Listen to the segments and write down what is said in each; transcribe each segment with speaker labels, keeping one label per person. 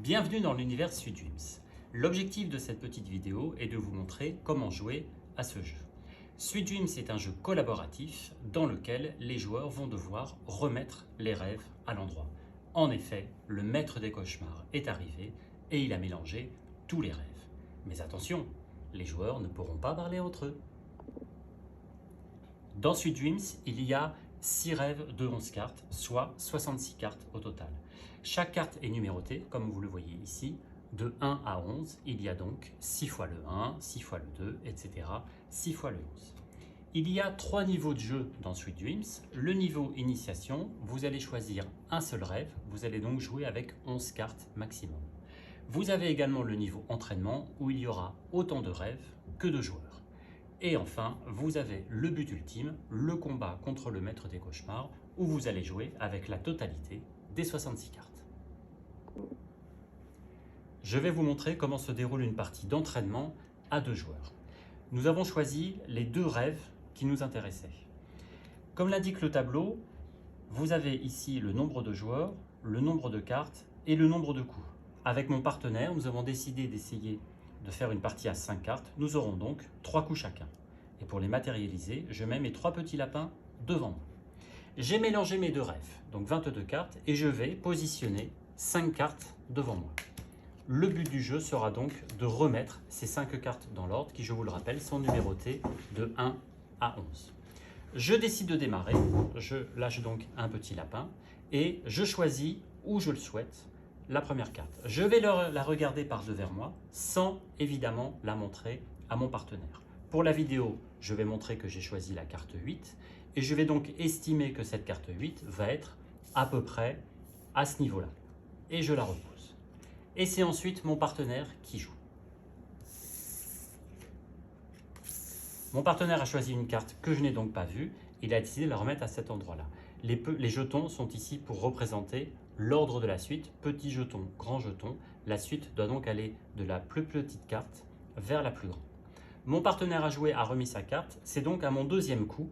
Speaker 1: Bienvenue dans l'univers Sweet Dreams. L'objectif de cette petite vidéo est de vous montrer comment jouer à ce jeu. Sweet Dreams est un jeu collaboratif dans lequel les joueurs vont devoir remettre les rêves à l'endroit. En effet, le maître des cauchemars est arrivé et il a mélangé tous les rêves. Mais attention, les joueurs ne pourront pas parler entre eux. Dans Sweet Dreams, il y a 6 rêves de 11 cartes, soit 66 cartes au total. Chaque carte est numérotée, comme vous le voyez ici, de 1 à 11. Il y a donc 6 fois le 1, 6 fois le 2, etc. 6 fois le 11. Il y a 3 niveaux de jeu dans Sweet Dreams. Le niveau initiation, vous allez choisir un seul rêve. Vous allez donc jouer avec 11 cartes maximum. Vous avez également le niveau entraînement, où il y aura autant de rêves que de joueurs. Et enfin, vous avez le but ultime, le combat contre le maître des cauchemars, où vous allez jouer avec la totalité des 66 cartes. Je vais vous montrer comment se déroule une partie d'entraînement à 2 joueurs. Nous avons choisi les 2 rêves qui nous intéressaient. Comme l'indique le tableau, vous avez ici le nombre de joueurs, le nombre de cartes et le nombre de coups. Avec mon partenaire, nous avons décidé d'essayer de faire une partie à 5 cartes. Nous aurons donc 3 coups chacun. Et pour les matérialiser, je mets mes 3 petits lapins devant moi. J'ai mélangé mes 2 rêves, donc 22 cartes, et je vais positionner 5 cartes devant moi. Le but du jeu sera donc de remettre ces 5 cartes dans l'ordre, qui, je vous le rappelle, sont numérotées de 1 à 11. Je décide de démarrer, je lâche donc un petit lapin, et je choisis, où je le souhaite, la première carte. Je vais la regarder par devers moi, sans évidemment la montrer à mon partenaire. Pour la vidéo, je vais montrer que j'ai choisi la carte 8, et je vais donc estimer que cette carte 8 va être à peu près à ce niveau-là. Et je la repose. Et c'est ensuite mon partenaire qui joue. Mon partenaire a choisi une carte que je n'ai donc pas vue. Il a décidé de la remettre à cet endroit-là. Les jetons sont ici pour représenter l'ordre de la suite. Petit jeton, grand jeton. La suite doit donc aller de la plus petite carte vers la plus grande. Mon partenaire a remis sa carte. C'est donc à mon deuxième coup.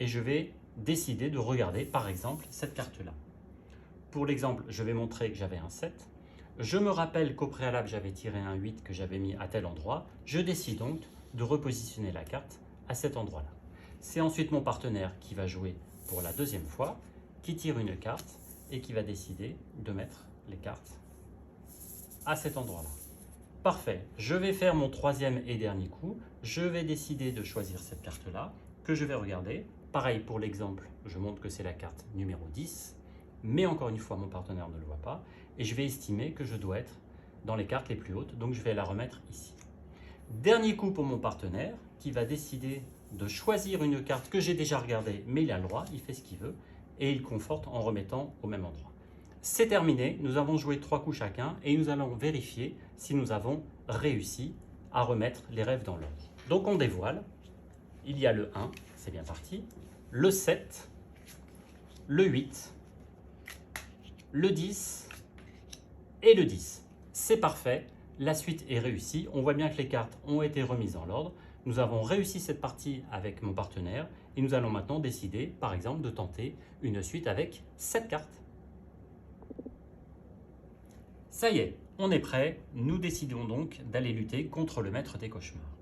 Speaker 1: Et je vais décider de regarder, par exemple, cette carte-là. Pour l'exemple, je vais montrer que j'avais un 7. Je me rappelle qu'au préalable, j'avais tiré un 8 que j'avais mis à tel endroit. Je décide donc de repositionner la carte à cet endroit-là. C'est ensuite mon partenaire qui va jouer pour la deuxième fois, qui tire une carte et qui va décider de mettre les cartes à cet endroit-là. Parfait. Je vais faire mon troisième et dernier coup. Je vais décider de choisir cette carte-là, que je vais regarder. Pareil pour l'exemple, je montre que c'est la carte numéro 10, mais encore une fois, mon partenaire ne le voit pas, et je vais estimer que je dois être dans les cartes les plus hautes, donc je vais la remettre ici. Dernier coup pour mon partenaire, qui va décider de choisir une carte que j'ai déjà regardée, mais il a le droit, il fait ce qu'il veut, et il conforte en remettant au même endroit. C'est terminé, nous avons joué 3 coups chacun, et nous allons vérifier si nous avons réussi à remettre les rêves dans l'ordre. Donc on dévoile, il y a le 1, c'est bien parti, le 7, le 8, le 10 et le 10. C'est parfait, la suite est réussie. On voit bien que les cartes ont été remises dans l'ordre. Nous avons réussi cette partie avec mon partenaire et nous allons maintenant décider, par exemple, de tenter une suite avec 7 cartes. Ça y est, on est prêt. Nous décidons donc d'aller lutter contre le maître des cauchemars.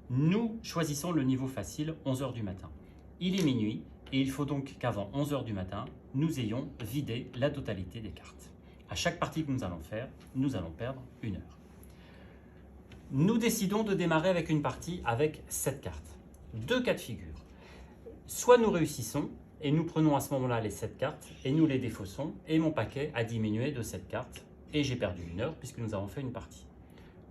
Speaker 1: Nous choisissons le niveau facile, 11 h du matin. Il est minuit et il faut donc qu'avant 11 h du matin, nous ayons vidé la totalité des cartes. À chaque partie que nous allons faire, nous allons perdre 1 heure. Nous décidons de démarrer avec une partie avec 7 cartes. 2 cas de figure. Soit nous réussissons et nous prenons à ce moment-là les 7 cartes et nous les défaussons et mon paquet a diminué de 7 cartes et j'ai perdu 1 heure puisque nous avons fait une partie.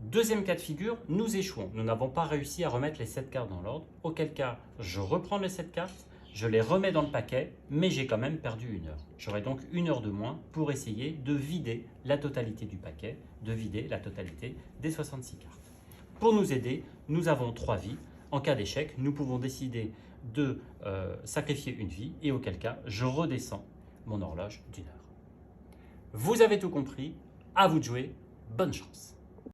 Speaker 1: Deuxième cas de figure, nous échouons. Nous n'avons pas réussi à remettre les 7 cartes dans l'ordre, auquel cas je reprends les 7 cartes, je les remets dans le paquet, mais j'ai quand même perdu 1 heure. J'aurai donc 1 heure de moins pour essayer de vider la totalité du paquet, de vider la totalité des 66 cartes. Pour nous aider, nous avons 3 vies. En cas d'échec, nous pouvons décider de sacrifier une vie, et auquel cas, je redescends mon horloge d'1 heure. Vous avez tout compris, à vous de jouer, bonne chance.